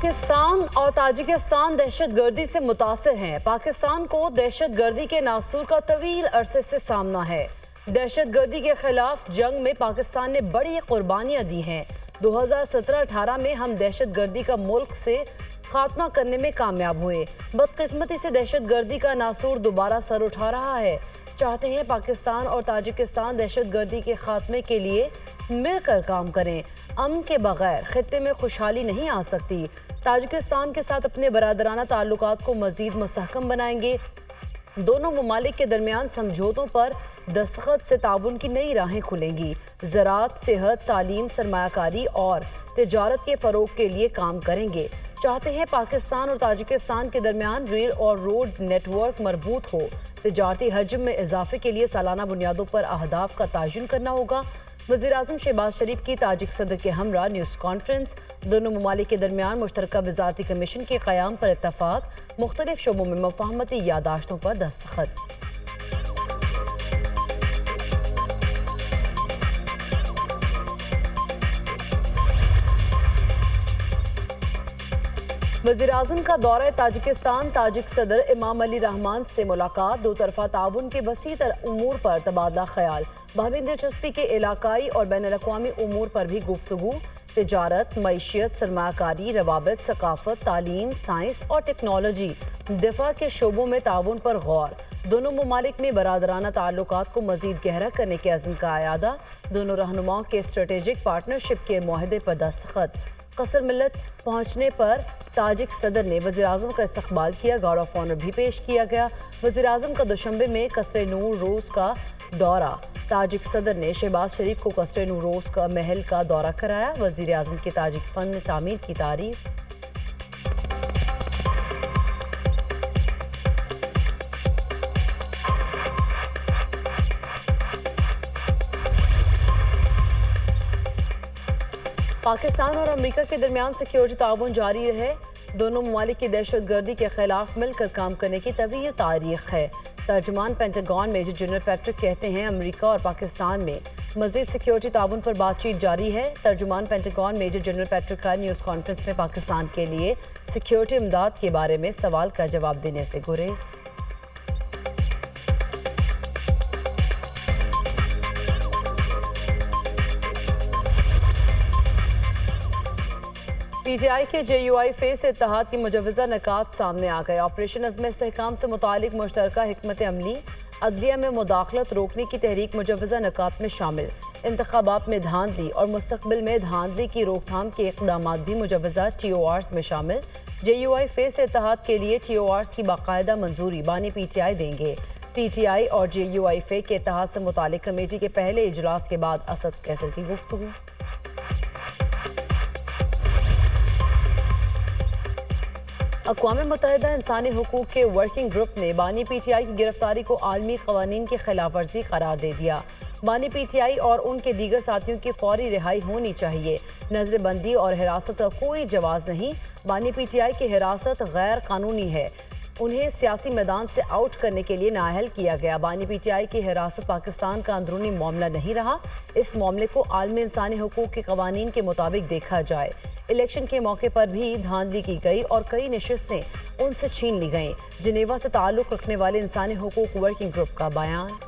पाकिस्तान और ताजिकिस्तान दहशत गर्दी से मुतासिर हैं। पाकिस्तान को दहशत गर्दी के नासूर का तवील अरसे से सामना है। दहशत गर्दी के खिलाफ जंग में पाकिस्तान ने बड़ी कुर्बानियां दी हैं। 2017-18 में हम दहशत गर्दी का मुल्क से खात्मा करने में कामयाब हुए। बदकिस्मती से दहशत गर्दी का नासूर दोबारा सर उठा रहा है। चाहते हैं पाकिस्तान और ताजिकिस्तान दहशत गर्दी के खात्मे के लिए मिलकर काम करें। अमन के बगैर खित्ते में खुशहाली नहीं आ सकती। ताजिकिस्तान के साथ अपने बरादराना ताल्लुकात को मजीद मुस्तहकम बनाएंगे। दोनों ममालिक के दरमियान समझौतों पर दस्तखत से ताउन की नई राहें खुलेंगी। ज़राअत, सेहत, तालीम, सरमायाकारी और तिजारत के फ़रोग के लिए काम करेंगे। चाहते हैं पाकिस्तान और ताजिकिस्तान के दरमियान रेल और रोड नेटवर्क मरबूत हो। तिजारती हजम में इजाफे के लिए सालाना बुनियादों पर अहदाफ का तयन करना होगा। वज़ीर-ए-आज़म शहबाज शरीफ की ताजिक सदर के हमरा न्यूज़ कॉन्फ्रेंस। दोनों ममालिक के दरमियान मुश्तरका वज़ारती कमीशन के क़याम पर इत्तफ़ाक़। मुख्तलिफ शोबों में मुफ़ाहमती यादाश्तों पर दस्तखत। वज़ीर-ए-आज़म का दौरा ताजिकिस्तान। ताजिक सदर इमाम अली रहमान से मुलाकात। दो तरफ़ा ताउन के वसी तर उमूर पर तबादला ख्याल। बाहमी दिलचस्पी के इलाकाई और बैनुल-अक़वामी उमूर पर भी गुफ्तगू। तिजारत, मईशियत, सरमायाकारी, रवाबित, सकाफत, तालीम, साइंस और टेक्नोलॉजी, दिफा के शोबों में ताउन पर गौर। दोनों ममालिक में बरादराना ताल्लुकात को मज़ीद गहरा करने के अज़्म का अयादा। दोनों रहनुमाओं के स्ट्रेटेजिक पार्टनरशिप के मुआहदे पर दस्तखत। कसर मिल्लत पहुँचने पर ताजिक सदर ने वज़ीर-ए-आज़म का इस्तकबाल किया। गार्ड ऑफ ऑनर भी पेश किया गया। वज़ीर-ए-आज़म का दुशंबे में कसर नूर रोज़ का दौरा। ताजिक सदर ने शहबाज शरीफ को कसर नूर रोज़ का महल का दौरा कराया। वज़ीर-ए-आज़म के ताजिक फ़न तामीर की तारीफ। पाकिस्तान और अमेरिका के दरमियान सिक्योरिटी ताउन जारी रहे। दोनों ममालिक की दहशत गर्दी के खिलाफ मिलकर काम करने की तवील तारीख है। तर्जुमान पेंटागन मेजर जनरल पैट्रिक कहते हैं अमेरिका और पाकिस्तान में मज़ीद सिक्योरिटी ताउन पर बातचीत जारी है। तर्जुमान पेंटागन मेजर जनरल पैट्रिक का न्यूज़ कॉन्फ्रेंस में पाकिस्तान के लिए सिक्योरिटी इमदाद के बारे में सवाल का जवाब देने से गुरेज। पीटीआई के JUI फेस से इत्तेहाद की मुजव्वज़ा निकात सामने आ गए। ऑपरेशन अज़्म इस्तेहकाम से मुतालिक मुश्तरका हिकमत अमली, अदलिया में मुदाखलत रोकने की तहरीक मुजव्वज़ा निकात में शामिल। इंतखाबात में धांधली और मुस्तकबिल में धांधली की रोकथाम के इक़दामात भी मुजव्वज़ा TORs में शामिल। JUI फेस से इत्तेहाद के लिए TORs की बाकायदा मंजूरी बानी PTI देंगे। PTI और JUI फे के इत्तेहाद से मुतालिक कमेटी के पहले इजलास के बाद असद कैसर की गुफ्तगू। अक़वाम मुत्तहिदा इंसानी हुकूक़ के वर्किंग ग्रुप ने बानी PTI की गिरफ्तारी को आलमी क़वानीन की खिलाफ वर्जी करार दे दिया। बानी PTI और उनके दीगर साथियों की फौरी रिहाई होनी चाहिए। नजरबंदी और हिरासत का कोई जवाज़ नहीं। बानी PTI की हिरासत गैर कानूनी है। उन्हें सियासी मैदान से आउट करने के लिए नाअहल किया गया। बानी PTI की हिरासत पाकिस्तान का अंदरूनी मामला नहीं रहा। इस मामले को आलमी इंसानी हुकूक़ के क़वानीन के मुताबिक देखा जाए। इलेक्शन के मौके पर भी धांधली की गई और कई नशिस्तें उनसे छीन ली गईं। जिनेवा से ताल्लुक़ रखने वाले इंसानी हुकूक़ वर्किंग ग्रुप का बयान।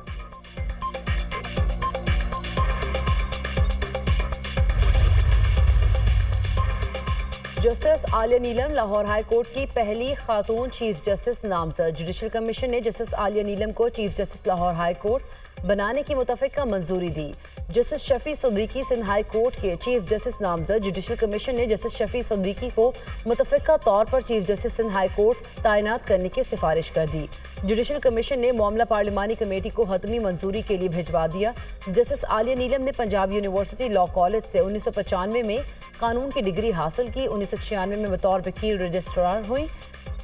Justice Aliya Neelam Lahore high court की पहली खातून चीफ जस्टिस नामजद। जुडिशल कमीशन ने जस्टिस आलिया नीलम को chief justice Lahore high court बनाने की मुतफ़िका मंजूरी दी। Justice Shafi Siddiqui Sindh high court के चीफ जस्टिस नामजद। जुडिशल कमीशन ने जस्टिस शफी सदीकी को मुतफ़िका तौर पर chief justice Sindh high court तैनात करने की सिफारिश कर दी। जुडिशल कमीशन ने मामला पार्लिमानी कमेटी को हतमी मंजूरी के लिए भिजवा दिया। जस्टिस आलिया नीलम ने पंजाब यूनिवर्सिटी लॉ कॉलेज से 1995 में कानून की डिग्री हासिल की। 1996 में बतौर वकील रजिस्ट्रार हुई।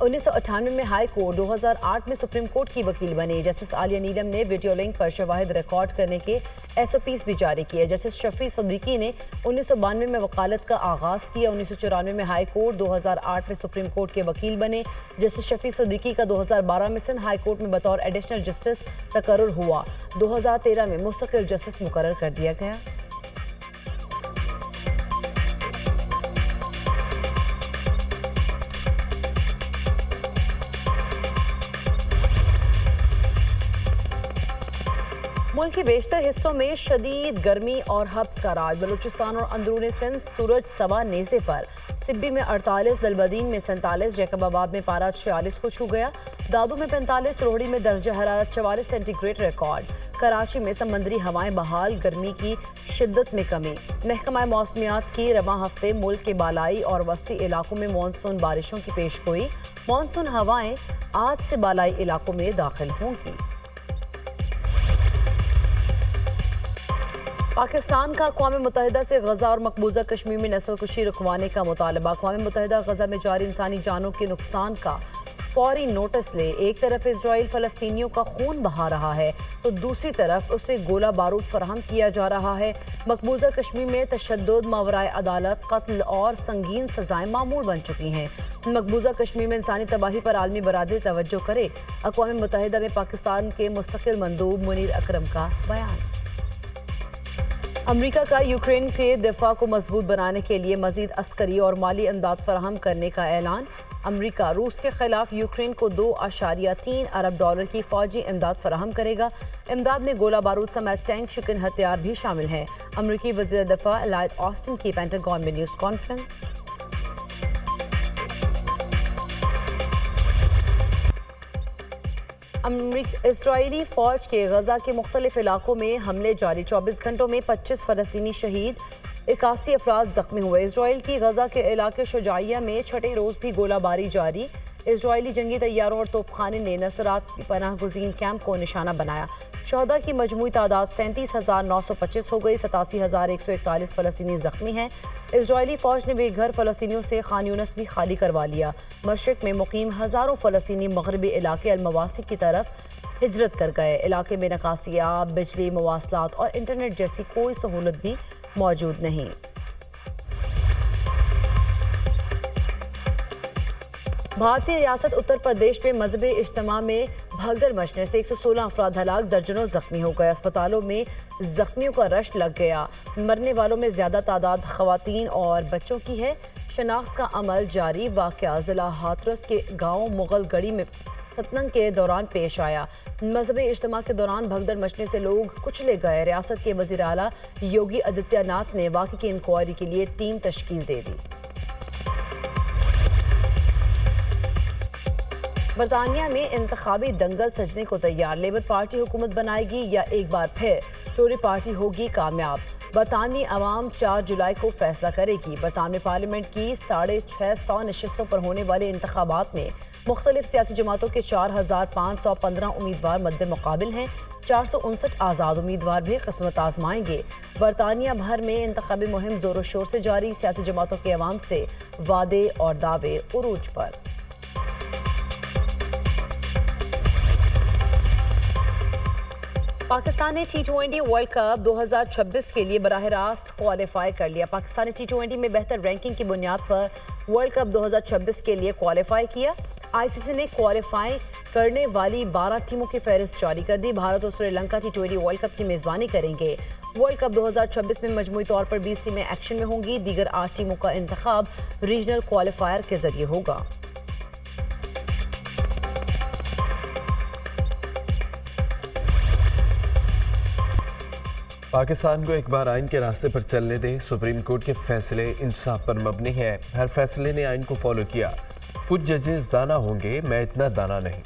1998 में हाई कोर्ट, 2008 में सुप्रीम कोर्ट की वकील बनी। जस्टिस आलिया नीलम ने वीडियो लिंक पर शवाहिद रिकॉर्ड करने के SOPs भी जारी किए। जस्टिस शफी सदीकी ने 1992 में वकालत का आगाज़ किया। 1994 में हाई कोर्ट, 2008 में सुप्रीम कोर्ट के वकील बने। जस्टिस शफी सदीकी का 2012 में सिंध हाई कोर्ट में बतौर एडिशनल जस्टिस तकर्रुर हुआ। 2013 में मुस्तकिल जस्टिस मुकर्रर कर दिया गया। मुल्क के बेशतर हिस्सों में शदीद गर्मी और हब्स का राज। बलूचिस्तान और अंदरून सिंध सूरज सवा नेज़े पर। सिब्बी में 48, दलबदीन में 47, जैकबाबाद में पारा 46 को छू गया। दादू में 45, रोहड़ी में दर्जा हरारत 44 सेंटीग्रेड रिकॉर्ड। कराची में समंदरी हवाएं बहाल, गर्मी की शिद्दत में कमी। महकमा मौसमियात की रवां हफ्ते मुल्क के बालाई और वस्ती इलाकों में मानसून बारिशों की पेशगोई। मानसून हवाएं आज से बालाई इलाकों में दाखिल होंगी। पाकिस्तान का अक़वाम मुत्तहिदा से गजा और मकबूजा कश्मीर में नस्लकुशी रुकवाने का मुतालबा। अक़वाम मुत्तहिदा गजा में जारी इंसानी जानों के नुकसान का फौरी नोटिस ले। एक तरफ इजराइल फ़लस्तीनियों का खून बहा रहा है तो दूसरी तरफ उसे गोला बारूद फराहम किया जा रहा है। मकबूजा कश्मीर में तशद्दुद, मावराए अदालत, कत्ल और संगीन सजाएं मामूल बन चुकी हैं। मकबूजा कश्मीर में इंसानी तबाही पर आलमी बरादरी तवज्जो करे। अक़वाम मुत्तहिदा में पाकिस्तान के मुस्तकिल मंदूब मुनीर अकरम का बयान। अमरीका का यूक्रेन के दिफा को मजबूत बनाने के लिए मजीद अस्करी और माली इमदाद फराहम करने का ऐलान। अमरीका रूस के खिलाफ यूक्रेन को $2.3 अरब की फौजी इमदाद फराहम करेगा। इमदाद में गोला बारूद समेत टैंक शिकन हथियार भी शामिल हैं। अमरीकी वज़ीर दिफा लॉयड ऑस्टिन की पेंटागन में न्यूज़ कॉन्फ्रेंस। इजरायली फौज के गजा के मुख्तलिफ इलाकों में हमले जारी। 24 घंटों में 25 फ़लस्तीनी शहीद, 81 अफराद जख्मी हुए। इजराइल की गजा के इलाके शुजाइया में छठे रोज भी गोलाबारी जारी। इजरायली जंगी तैयारों और तोपखाने ने नसरात की पनाह गुज़ीन कैंप को निशाना बनाया। शहदा की मजमूई तादाद 37,925 हो गई। 87,141 फ़लस्तीनी जख्मी हैं। इजरायली फ़ौज ने बेघर फ़लस्तीनियों से खान यूनिस भी खाली करवा लिया। मशरिक़ में मुकीम हज़ारों फ़लस्तीनी मगरबी इलाके अल-मवासी की तरफ हिजरत कर गए। इलाके में नकासियाब, बिजली, मवासलात और इंटरनेट जैसी कोई सहूलत भी मौजूद नहीं। भारतीय रियासत उत्तर प्रदेश में मजहबी इज्तिमा में भगदड़ मचने से 116 अफराद हलाक, दर्जनों जख्मी हो गए। अस्पतालों में जख्मियों का रश लग गया। मरने वालों में ज्यादा तादाद खवातीन और बच्चों की है। शनाख्त का अमल जारी। वाक़या जिला हाथरस के गांव मुगल गढ़ी में सतनंग के दौरान पेश आया। मजहबी इज्तिमा के दौरान भगदड़ मचने से लोग कुचले गए। रियासत के वज़ीर आला योगी आदित्यनाथ ने वाक़े की इंक्वायरी के लिए टीम तश्कील दे दी। बरतानिया में इंतखाबी दंगल सजने को तैयार। लेबर पार्टी हुकूमत बनाएगी या एक बार फिर टोरी पार्टी होगी कामयाब। बरतानवी अवाम 4 जुलाई को फैसला करेगी। बरतानवी पार्लियामेंट की 650 नशिस्तों पर होने वाले इंतखाबात में मुख्तलिफ सियासी जमातों के 4,515 उम्मीदवार मद्दे मुकाबिल हैं। 459 आज़ाद उम्मीदवार भी किस्मत आजमाएंगे। बरतानिया भर में इंतखाबी मुहिम जोरों शोर से जारी। सियासी जमातों के अवाम से वादे और दावे उरूज पर। पाकिस्तान ने T20 वर्ल्ड कप 2026 के लिए बराह रास्त क्वालिफाई कर लिया। पाकिस्तान ने T20 में बेहतर रैंकिंग की बुनियाद पर वर्ल्ड कप 2026 के लिए क्वालिफाई किया। आईसीसी ने क्वालिफाई करने वाली 12 टीमों की फहरिस्त जारी कर दी। भारत और श्रीलंका T20 वर्ल्ड कप की मेज़बानी करेंगे। वर्ल्ड कप 2026 में मजमूई तौर पर 20 टीमें एक्शन में होंगी। दीगर 8 टीमों का इंतखाब रीजनल क्वालिफायर के जरिए होगा। पाकिस्तान को एक बार आइन के रास्ते पर चलने दें। सुप्रीम कोर्ट के फैसले इंसाफ पर मबनी है। हर फैसले ने आइन को फॉलो किया। कुछ जजेस दाना होंगे, मैं इतना दाना नहीं।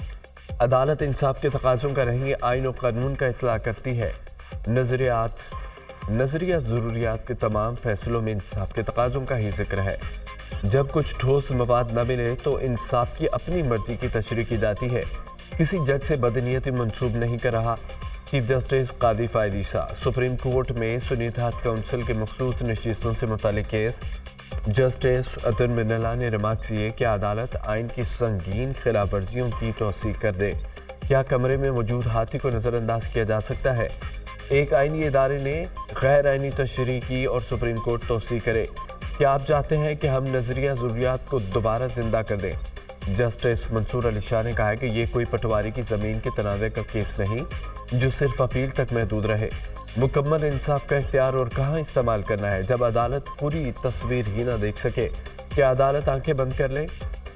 अदालत इंसाफ के तकाज़ों का रही आइन और कानून का इत्तला करती है। नजरिया ज़रूरियात के तमाम फैसलों में इंसाफ के तकाज़ों का ही जिक्र है। जब कुछ ठोस मवाद न मिले तो इंसाफ की अपनी मर्जी की तशरीह की जाती है। किसी जज से बदनीयती मंसूब नहीं कर रहा। चीफ जस्टिस कादी फायद ईसा। सुप्रीम कोर्ट में सुनीताहत काउंसिल के मखसूस नशिस्तों से मुतालिक केस। जस्टिस अतुल मिनला ने रिमार्क किए कि अदालत आइन की संगीन खिलाफ वर्जियों की तौसीक कर दे। क्या कमरे में मौजूद हाथी को नज़रअंदाज किया जा सकता है? एक आइनी इदारे ने गैर आइनी तशरीह की और सुप्रीम कोर्ट तौसीक करे। क्या आप चाहते हैं कि हम नजरिया ज़रूरियात को दोबारा जिंदा कर दें? जस्टिस मंसूर अली शाह ने कहा है कि ये कोई पटवारी की ज़मीन के तनाज़े का केस नहीं जो सिर्फ अपील तक महदूद रहे। मुकम्मल इंसाफ का इख्तियार और कहाँ इस्तेमाल करना है जब अदालत पूरी तस्वीर ही ना देख सके। क्या अदालत आंखें बंद कर ले?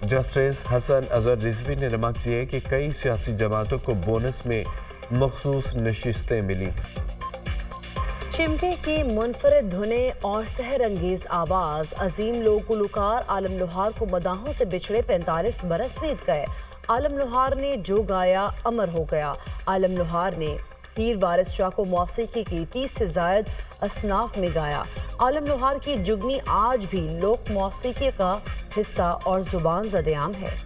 जस्टिस हसन अजहर रिजवी ने रिमार्क किए कि कई सियासी जमातों को बोनस में मखसूस नशिस्तें मिली। चिमटे की मुनफरद धुनें और सहर अंगेज आवाज अजीम लोक गुलकार आलम लोहार को मदाहों से बिछड़े 45 बरस बीत गए। आलम लोहार ने जो गाया अमर हो गया। आलम लोहार ने पीर वारिस शाह को मौसीकी की 30 से जायद असनाफ में गाया। आलम लोहार की जुगनी आज भी लोक मौसीकी का हिस्सा और जुबान ज़द-ए-आम है।